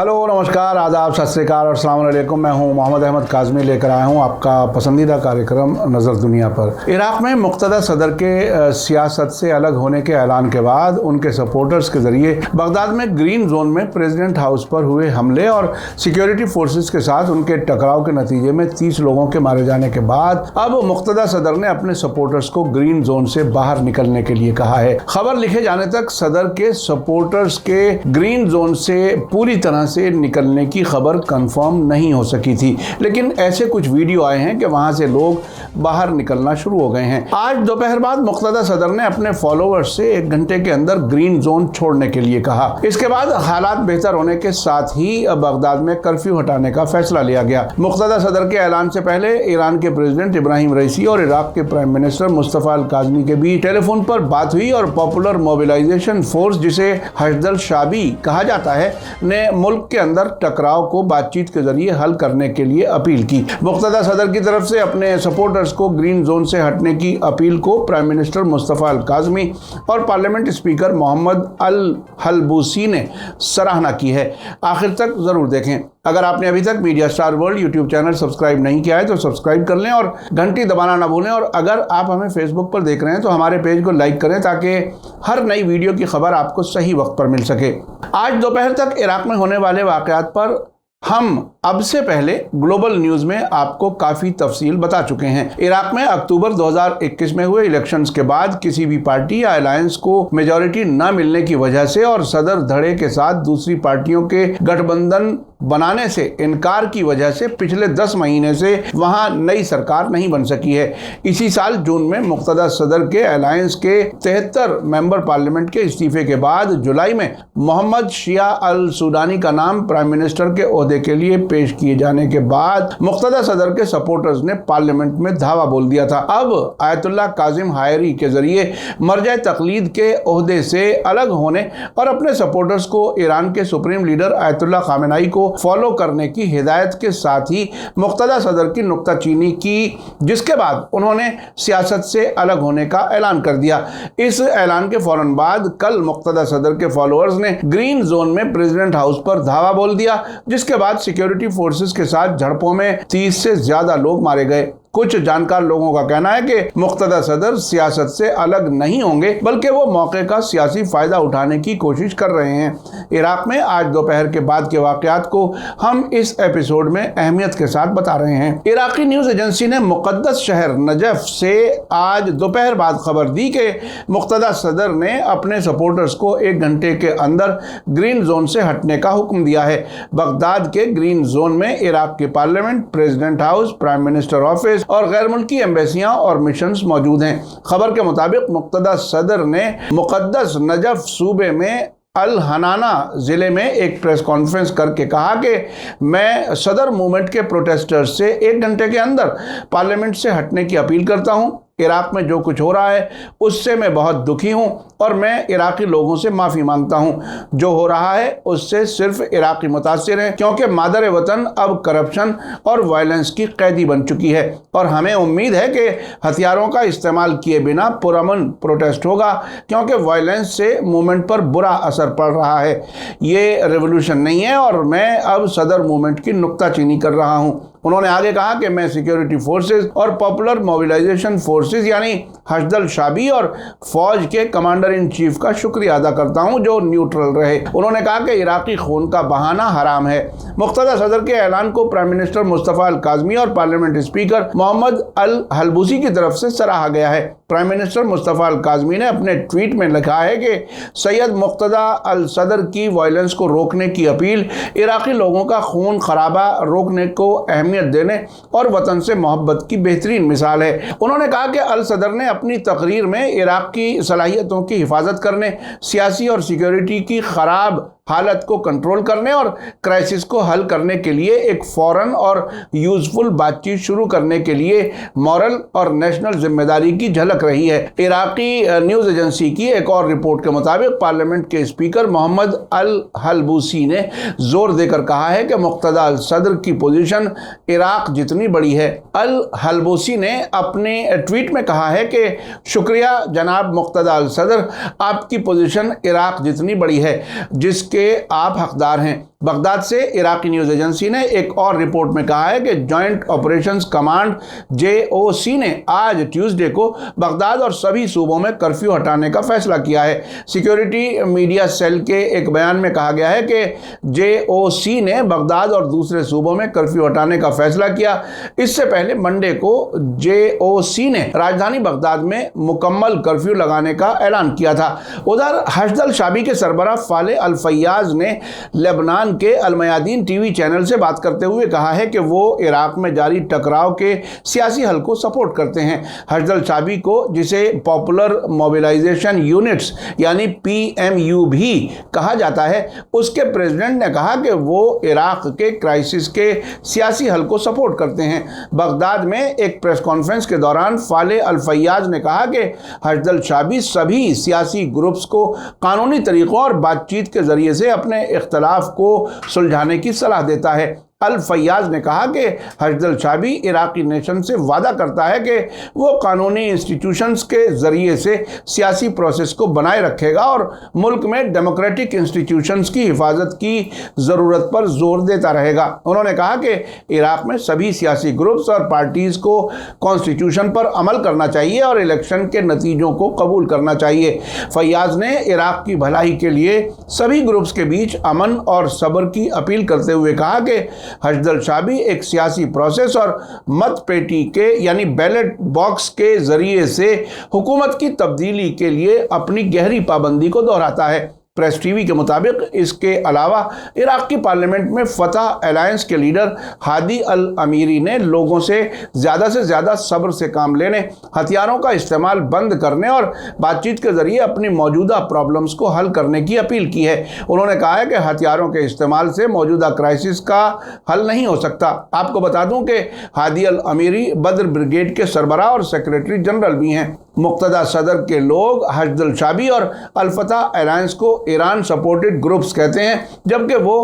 Hello नमस्कार आदाब सत श्री अकाल और अस्सलाम वालेकुम। मैं हूं मोहम्मद अहमद काज़मी, लेकर आया हूं आपका पसंदीदा कार्यक्रम नज़र दुनिया पर। इराक़ में मुक़्तदा सदर के सियासत से अलग होने के ऐलान के बाद उनके सपोर्टर्स के ज़रिए बगदाद में ग्रीन जोन में प्रेसिडेंट हाउस पर हुए हमले और सिक्योरिटी फोर्सेस के साथ उनके टकराव के नतीजे में 30 लोगों के मारे जाने के बाद अब मुक़्तदा सदर ने अपने सपोर्टर्स को ग्रीन जोन से बाहर निकलने के लिए कहा है। खबर लिखे जाने तक सदर के सपोर्टर्स के ग्रीन जोन से पूरी तरह से निकलने की खबर कंफर्म नहीं हो सकी थी, लेकिन ऐसे कुछ वीडियो आए हैं कि वहां से लोग बाहर निकलना शुरू हो गए हैं। आज दोपहर बाद मुक़्तदा सदर ने अपने फॉलोअर्स से 1 घंटे के अंदर ग्रीन जोन छोड़ने के लिए कहा। इसके बाद हालात बेहतर होने के साथ ही बगदाद में कर्फ्यू हटाने का फैसला लिया गया। मुक़्तदा सदर के ऐलान से पहले ईरान के प्रेसिडेंट इब्राहिम रईसी और इराक के प्राइम मिनिस्टर मुस्तफा अल काज़मी के बीच टेलीफोन पर बात हुई और पॉपुलर मोबिलाइजेशन फोर्स, जिसे हश्द-अल शाबी कहा जाता है, ने मुल्क के अंदर टकराव को बातचीत के जरिए हल करने के लिए अपील की। मुक़्तदा सदर की तरफ से अपने सपोर्टर्स को ग्रीन जोन से हटने की अपील को प्राइम मिनिस्टर मुस्तफा अल काज़मी और पार्लियामेंट स्पीकर मोहम्मद अल हलबूसी ने सराहना की है। आखिर तक जरूर देखें। अगर आपने अभी तक media star world YouTube channel subscribe नहीं किया है तो सब्सक्राइब कर लें और घंटी दबाना ना भूलें। और अगर आप हमें फेसबुक पर देख रहे हैं तो हमारे पेज को लाइक करें ताकि हर नई वीडियो की खबर आपको सही वक्त पर मिल सके। आज दोपहर तक इराक में होने वाले वाक़यात पर हम अब से पहले ग्लोबल न्यूज़ में आपको काफ़ी तफसील बता चुके हैं। इराक में अक्टूबर 2021 में हुए इलेक्शंस के बाद किसी भी पार्टी या अलायंस को मेजॉरिटी न मिलने की वजह से और सदर धड़े के साथ दूसरी पार्टियों के गठबंधन बनाने से इनकार की वजह से पिछले 10 महीने से वहां नई सरकार नहीं बन सकी है। इसी साल जून में मुक़्तदा सदर के अलायंस के 73 मेंबर पार्लियामेंट के इस्तीफे के बाद जुलाई में मोहम्मद शिया अल सूडानी का नाम प्राइम मिनिस्टर के ओहदे के लिए पेश किए जाने के बाद मुक़्तदा सदर के सपोर्टर्स ने पार्लियामेंट में धावा बोल दिया था। अब आयतुल्लाह काज़िम हायरी के जरिए मर्जा तक़लीद के ओहदे से अलग होने और अपने सपोर्टर्स को ईरान के सुप्रीम लीडर आयतुल्लाह खामेनेई को फॉलो करने की हिदायत के साथ ही मुक़्तदा सदर की नुक्ताचीनी की, जिसके बाद उन्होंने सियासत से अलग होने का ऐलान कर दिया। इस ऐलान के फौरन बाद कल मुक़्तदा सदर के फॉलोअर्स ने ग्रीन जोन में प्रेसिडेंट हाउस पर धावा बोल दिया, जिसके बाद सिक्योरिटी फोर्सेस के साथ झड़पों में 30 से ज्यादा लोग मारे गए। कुछ जानकार लोगों का कहना है कि मुक़्तदा सदर सियासत से अलग नहीं होंगे, बल्कि वो मौके का सियासी फायदा उठाने की कोशिश कर रहे हैं। इराक में आज दोपहर के बाद के वाक़यात को हम इस एपिसोड में अहमियत के साथ बता रहे हैं। इराकी न्यूज़ एजेंसी ने मुक़द्दस शहर नजफ से आज दोपहर बाद खबर दी कि मुक़्तदा सदर ने अपने सपोर्टर्स को 1 घंटे के अंदर ग्रीन जोन से हटने का हुक्म दिया है। बगदाद के ग्रीन जोन में इराक की parliament, president house, prime minister office और गैर मुल्की एम्बेसियां और मिशंस मौजूद हैं। खबर के मुताबिक मुक़्तदा सदर ने मुक़द्दस नजफ सूबे में अल हनाना ज़िले में एक प्रेस कॉन्फ्रेंस करके कहा कि मैं सदर मूवमेंट के प्रोटेस्टर्स से 1 घंटे के अंदर पार्लियामेंट से हटने की अपील करता हूं। इराक में जो कुछ हो रहा है उससे मैं बहुत दुखी हूं और मैं इराकी लोगों से माफ़ी मांगता हूं। जो हो रहा है उससे सिर्फ इराकी मुतासिर हैं, क्योंकि मादर वतन अब करप्शन और वायलेंस की कैदी बन चुकी है और हमें उम्मीद है कि हथियारों का इस्तेमाल किए बिना पुरअमन प्रोटेस्ट होगा, क्योंकि वायलेंस से मूवमेंट पर बुरा असर पड़ रहा है। ये रेवोल्यूशन नहीं है और मैं अब सदर मूवमेंट की नुक्ताचीनी कर रहा हूं। उन्होंने आगे कहा कि मैं सिक्योरिटी फोर्सेस और पॉपुलर मोबिलाइजेशन फोर्सेस यानी हश्द-अल शाबी और फौज के कमांडर इन चीफ का शुक्रिया अदा करता हूं जो न्यूट्रल रहे। उन्होंने कहा कि इराकी खून का बहाना हराम है। मुक़्तदा सदर के ऐलान को प्राइम मिनिस्टर मुस्तफा अल काज़मी और पार्लियामेंट स्पीकर मोहम्मद अल हलबूसी की तरफ से सराहा गया है। प्राइम मिनिस्टर मुस्तफा अल काज़मी ने अपने ट्वीट में लिखा है कि सैयद मुक़्तदा अल सदर की वायलेंस को रोकने की अपील इराकी लोगों का खून खराबा रोकने को अहमियत देने और वतन से मोहब्बत की बेहतरीन मिसाल है। उन्होंने कहा कि अल सदर ने अपनी तकरीर में इराक की सलाहियतों की हिफाजत करने, सियासी और सिक्योरिटी की खराब हालत को कंट्रोल करने और क्राइसिस को हल करने के लिए एक फौरन और यूजफुल बातचीत शुरू करने के लिए मॉरल और नेशनल जिम्मेदारी की झलक रही है। इराकी न्यूज़ एजेंसी की एक और रिपोर्ट के मुताबिक पार्लियामेंट के स्पीकर मोहम्मद अल हलबूसी ने जोर देकर कहा है कि मुक़्तदा अल सदर की पोजीशन इराक जितनी बड़ी है। अल हलबूसी ने अपने ट्वीट में कहा है कि शुक्रिया जनाब मुक़्तदा अल सदर, आपकी पोजीशन इराक जितनी बड़ी है जिसके आप हकदार हैं। बगदाद से इराकी न्यूज़ एजेंसी ने एक और रिपोर्ट में कहा है कि जॉइंट ऑपरेशंस कमांड JOC ने आज ट्यूसडे को बगदाद और सभी सूबों में कर्फ्यू हटाने का फैसला किया है। सिक्योरिटी मीडिया सेल के एक बयान में कहा गया है कि JOC ने बगदाद और दूसरे सूबों में कर्फ्यू हटाने का फैसला किया। इससे पहले मंडे को JOC ने राजधानी बगदाद में मुकम्मल कर्फ्यू लगाने का ऐलान किया था। उधर हशद शाबी के सरबराह फाले अल फैयाज ने लेबनान के अलमयादीन टीवी चैनल से बात करते हुए कहा है कि वो इराक में जारी टकराव के सियासी हल को सपोर्ट करते हैं। हशद शाबी को, जिसे पॉपुलर मोबिलाइजेशन यूनिट्स यानी PMU भी कहा जाता है, उसके प्रेसिडेंट ने कहा कि वो इराक के क्राइसिस के सियासी हल को सपोर्ट करते हैं। बगदाद में एक प्रेस कॉन्फ्रेंस के दौरान फाले अल फैयाज ने कहा कि हशद शाबी सभी सियासी ग्रुप्स को कानूनी तरीकों और बातचीत के जरिए से अपने इख्तलाफ को सुलझाने की सलाह देता है। अल फैयाज ने कहा कि हशद शाबी इराकी नेशन से वादा करता है कि वो कानूनी इंस्टीट्यूशंस के ज़रिए से सियासी प्रोसेस को बनाए रखेगा और मुल्क में डेमोक्रेटिक इंस्टीट्यूशंस की हिफाजत की ज़रूरत पर जोर देता रहेगा। उन्होंने कहा कि इराक में सभी सियासी ग्रुप्स और पार्टीज़ को कॉन्स्टिट्यूशन पर अमल करना चाहिए और इलेक्शन के नतीजों को कबूल करना चाहिए। फैयाज ने इराक की भलाई के लिए सभी ग्रुप्स के बीच अमन और सब्र की अपील करते हुए कहा कि हशद शाबी एक सियासी प्रोसेस और मत पेटी के यानी बैलेट बॉक्स के जरिए से हुकूमत की तब्दीली के लिए अपनी गहरी पाबंदी को दोहराता है। प्रेस टीवी के मुताबिक इसके अलावा इराक की पार्लियामेंट में फतह अलायंस के लीडर हादी अल अमीरी ने लोगों से ज़्यादा सब्र से काम लेने, हथियारों का इस्तेमाल बंद करने और बातचीत के ज़रिए अपनी मौजूदा प्रॉब्लम्स को हल करने की अपील की है। उन्होंने कहा है कि हथियारों के इस्तेमाल से मौजूदा क्राइसिस का हल नहीं हो सकता। आपको बता दूं कि हादी अल अमीरी बद्र ब्रिगेड के सरबराह और सेक्रेटरी जनरल भी हैं। मुक्तदा सदर के लोग हशद शाबी और अल फतह अलायंस को ईरान सपोर्टेड ग्रुप्स कहते हैं, जबकि वो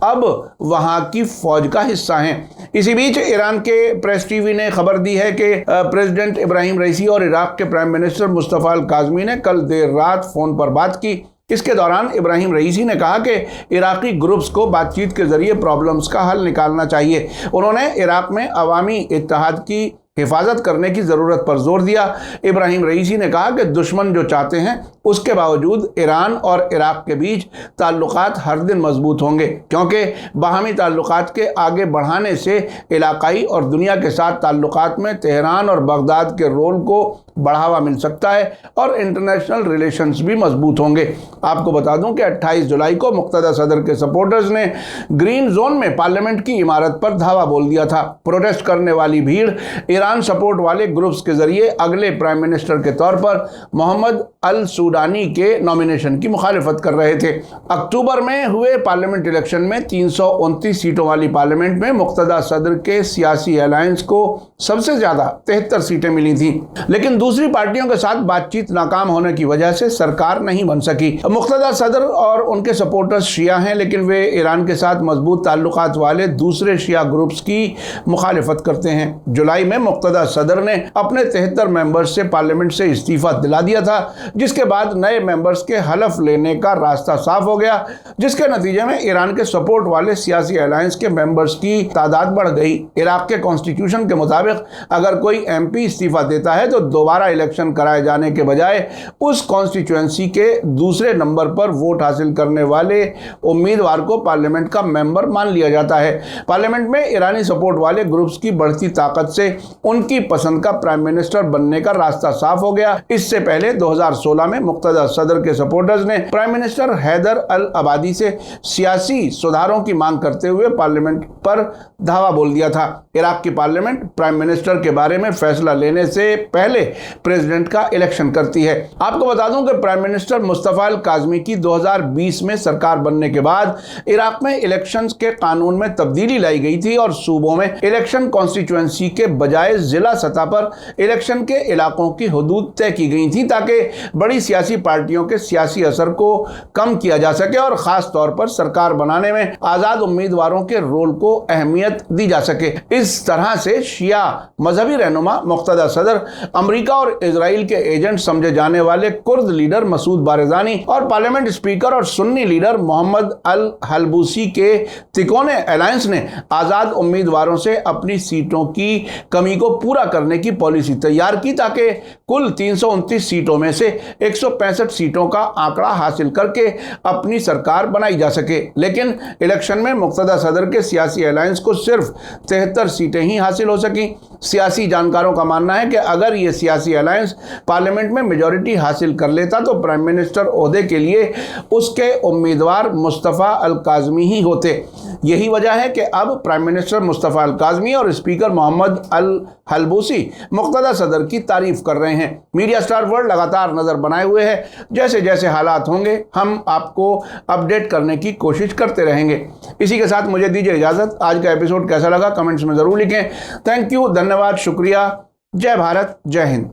अब वहां की फौज का हिस्सा हैं। इसी बीच ईरान के प्रेस टीवी ने खबर दी है कि प्रेसिडेंट इब्राहिम रईसी और इराक के प्राइम मिनिस्टर मुस्तफ़ा अल काज़मी ने कल देर रात फ़ोन पर बात की। इसके दौरान इब्राहिम रईसी ने कहा कि इराकी ग्रुप्स को बातचीत के जरिए प्रॉब्लम्स का हल निकालना चाहिए। उन्होंने इराक में अवामी इत्तेहाद की हिफाजत करने की ज़रूरत पर जोर दिया। इब्राहिम रईसी ने कहा कि दुश्मन जो चाहते हैं उसके बावजूद ईरान और इराक के बीच ताल्लुकात हर दिन मजबूत होंगे, क्योंकि बाहमी ताल्लुकात के आगे बढ़ाने से इलाकाई और दुनिया के साथ ताल्लुकात में तेहरान और बगदाद के रोल को बढ़ावा मिल सकता है और इंटरनेशनल रिलेशंस भी मजबूत होंगे। आपको बता दूं कि 28 जुलाई को मुक्तदा सदर के सपोर्टर्स ने ग्रीन जोन में पार्लियामेंट की इमारत पर धावा बोल दिया था। प्रोटेस्ट करने वाली भीड़ ईरान सपोर्ट वाले ग्रुप्स के जरिए अगले प्राइम मिनिस्टर के तौर पर मोहम्मद अल सूडानी के नॉमिनेशन की मुखालिफत कर रहे थे। अक्टूबर में हुए पार्लियामेंट इलेक्शन में 329 सीटों वाली पार्लियामेंट में मुक्तदा सदर के सियासी अलायंस को सबसे ज़्यादा 73 सीटें मिली थी, लेकिन दूसरी पार्टियों के साथ बातचीत नाकाम होने की वजह से सरकार नहीं बन सकी। मुक्तदा सदर और उनके सपोर्टर्स शिया हैं, लेकिन वे ईरान के साथ मजबूत ताल्लुकात वाले दूसरे शिया ग्रुप्स की मुखालिफत करते हैं। जुलाई में मुक्तदा सदर ने अपने 73 मेंबर्स से पार्लियामेंट से इस्तीफा दिला दिया था, जिसके बाद नए मेंबर्स के हलफ लेने का रास्ता साफ हो गया, जिसके नतीजे में ईरान के सपोर्ट वाले सियासी अलायंस के मेंबर्स की तादाद बढ़ गई। इराक के कॉन्स्टिट्यूशन के मुताबिक अगर कोई MP इस्तीफा देता है तो दोबारा इलेक्शन कराए जाने के बजाय उस कॉन्स्टिट्यूएंसी के दूसरे नंबर पर वोट हासिल करने वाले उम्मीदवार को पार्लियामेंट का मेंबर मान लिया जाता है। पार्लियामेंट में ईरानी सपोर्ट वाले ग्रुप्स की बढ़ती ताकत से उनकी पसंद का प्राइम मिनिस्टर बनने का रास्ता साफ हो गया। इससे पहले 2016 में मुक्तदा सदर के सपोर्टर्स ने प्राइम मिनिस्टर हैदर अल अबादी से सियासी सुधारों की मांग करते हुए पार्लियामेंट पर धावा बोल दिया था। इराक की पार्लियामेंट प्राइम मिनिस्टर के बारे में फैसला लेने से पहले प्रेसिडेंट का इलेक्शन करती है। आपको बता दूं कि प्राइम मिनिस्टर मुस्तफ़ा अल काज़मी की 2020 में सरकार बनने के बाद इराक में इलेक्शंस के कानून में तब्दीली लाई गई थी और सूबों में इलेक्शन कॉन्स्टिट्यूएंसी के बजाय बजाय जिला सतह पर इलेक्शन के इलाकों की हदूद तय की गई थी ताकि बड़ी सियासी पार्टियों के सियासी असर को कम किया जा सके और खास तौर पर सरकार बनाने में आजाद उम्मीदवारों के रोल को अहमियत दी जा सके। इस तरह से शिया मजहबी रहनुमा मुक्तदा सदर, अमेरिका और इजराइल के एजेंट समझे जाने वाले कुर्द लीडर मसूद बारज़ानी और पार्लियामेंट स्पीकर और सुन्नी लीडर मोहम्मद अल हलबूसी के तिकोने अलायंस ने आजाद उम्मीदवारों से अपनी सीटों की कमी को पूरा करने की पॉलिसी तैयार की ताकि कुल 329 सीटों में से 165 सीटों का आंकड़ा हासिल करके अपनी सरकार बनाई जा सके। लेकिन इलेक्शन में मुक्तदा सदर के सियासी अलायंस को सिर्फ 73 सीटें ही हासिल हो सकी। सियासी जानकारों का मानना है कि अगर ये सियासी अलायंस पार्लियामेंट में मेजॉरिटी हासिल कर लेता तो प्राइम मिनिस्टर ओहदे के लिए उसके उम्मीदवार मुस्तफ़ा अल काज़मी ही होते। यही वजह है कि अब प्राइम मिनिस्टर मुस्तफ़ा अल काज़मी और स्पीकर मोहम्मद अल हलबूसी मुक्तदा सदर की तारीफ कर रहे हैं। मीडिया स्टार वर्ल्ड लगातार नज़र बनाए हुए है, जैसे जैसे हालात होंगे हम आपको अपडेट करने की कोशिश करते रहेंगे। इसी के साथ मुझे दीजिए इजाज़त। आज का एपिसोड कैसा लगा कमेंट्स में ज़रूर लिखें। थैंक यू, धन्यवाद, शुक्रिया। जय भारत, जय हिंद।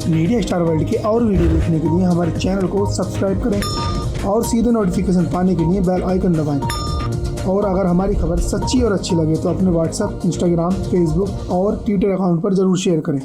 मीडिया स्टार वर्ल्ड के और वीडियो देखने के लिए हमारे चैनल को सब्सक्राइब करें और सीधे नोटिफिकेशन पाने के लिए बेल आइकन दबाएं। और अगर हमारी खबर सच्ची और अच्छी लगे तो अपने व्हाट्सएप, इंस्टाग्राम, फेसबुक और ट्विटर अकाउंट पर ज़रूर शेयर करें।